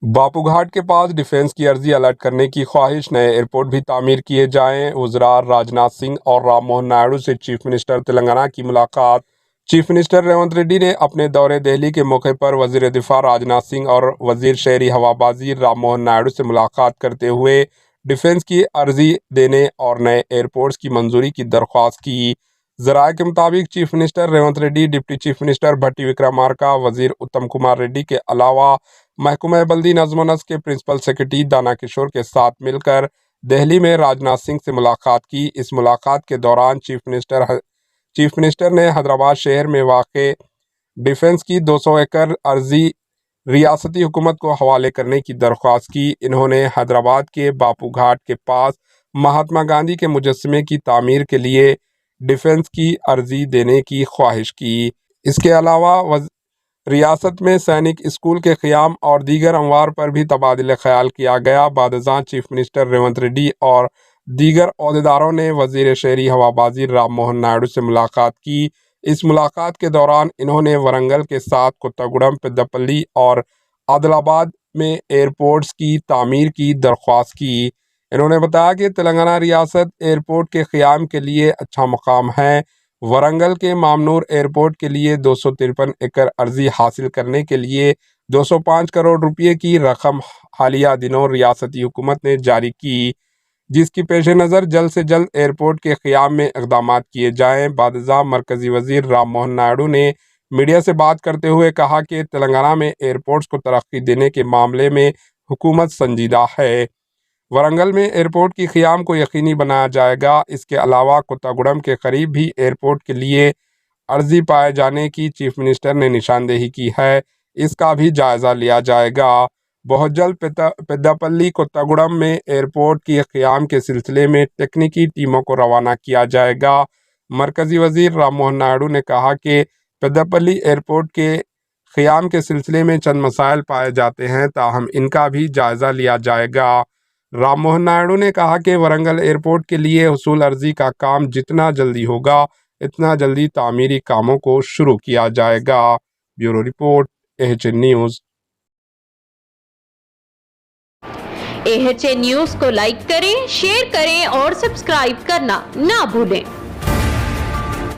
باپو گھاٹ کے پاس ڈیفنس کی عرضی الرٹ کرنے کی خواہش، نئے ایئرپورٹ بھی تعمیر کیے جائیں۔ وزراء راجناتھ سنگھ اور رام موہن نائیڈو سے چیف منسٹر تلنگانہ کی ملاقات۔ چیف منسٹر ریونت ریڈی نے اپنے دورے دہلی کے موقع پر وزیر دفاع راجناتھ سنگھ اور وزیر شہری ہوابازی رام موہن نائیڈو سے ملاقات کرتے ہوئے ڈیفنس کی عرضی دینے اور نئے ایئرپورٹس کی منظوری کی درخواست کی۔ ذرائع کے مطابق chief minister Revanth Reddy, deputy chief minister Bhatti Vikramarka, وزیر اتم کمار ریڈی کے علاوہ محکمہ بلدی نظم و نسق کے پرنسپل سیکرٹری دانا کشور کے ساتھ مل کر دہلی میں راجناتھ سنگھ سے ملاقات کی۔ اس ملاقات کے دوران چیف منسٹر نے حیدرآباد شہر میں واقع ڈیفنس کی 200 ایکڑ عرضی ریاستی حکومت کو حوالے کرنے کی درخواست کی۔ انہوں نے حیدرآباد کے باپو گھاٹ کے پاس مہاتما گاندھی کے مجسمے کی تعمیر کے لیے ڈیفنس کی عرضی دینے کی خواہش کی۔ اس کے علاوہ ریاست میں سینک اسکول کے قیام اور دیگر امور پر بھی تبادلہ خیال کیا گیا۔ بعد ازاں چیف منسٹر ریونت ریڈی اور دیگر عہدیداروں نے وزیر شہری ہوابازی رام موہن نائیڈو سے ملاقات کی۔ اس ملاقات کے دوران انہوں نے ورنگل کے ساتھ کوتاگوڑم، پیداپلی اور عادل آباد میں ایئرپورٹس کی تعمیر کی درخواست کی۔ انہوں نے بتایا کہ تلنگانہ ریاست ایئرپورٹ کے قیام کے لیے اچھا مقام ہے۔ ورنگل کے مامنور ایئرپورٹ کے لیے 253 ایکڑ عرضی حاصل کرنے کے لیے 205 کروڑ روپے کی رقم حالیہ دنوں ریاستی حکومت نے جاری کی، جس کی پیش نظر جلد سے جلد ایئرپورٹ کے قیام میں اقدامات کیے جائیں۔ بعد ازاں مرکزی وزیر رام موہن نائیڈو نے میڈیا سے بات کرتے ہوئے کہا کہ تلنگانہ میں ایئرپورٹس کو ترقی دینے کے معاملے میں حکومت سنجیدہ ہے۔ ورنگل میں ایئرپورٹ کی قیام کو یقینی بنایا جائے گا۔ اس کے علاوہ کوتاگوڑم کے قریب بھی ایئرپورٹ کے لیے عرضی پائے جانے کی چیف منسٹر نے نشاندہی کی ہے، اس کا بھی جائزہ لیا جائے گا۔ بہت جلد پیداپلی کوتاگوڑم میں ایئرپورٹ کی قیام کے سلسلے میں تکنیکی ٹیموں کو روانہ کیا جائے گا۔ مرکزی وزیر رام موہن نائیڈو نے کہا کہ پیداپلی ایئرپورٹ کے قیام کے سلسلے میں چند مسائل پائے جاتے ہیں، تاہم ان کا بھی جائزہ لیا جائے گا۔ رام موہن نائیڈو نے کہا کہ ورنگل ایئرپورٹ کے لیے حصول عرضی کا کام جتنا جلدی ہوگا اتنا جلدی تعمیری کاموں کو شروع کیا جائے گا۔ Bureau report AHN news. AHN news کو لائک کریں، شیئر کریں اور سبسکرائب کرنا نہ بھولیں۔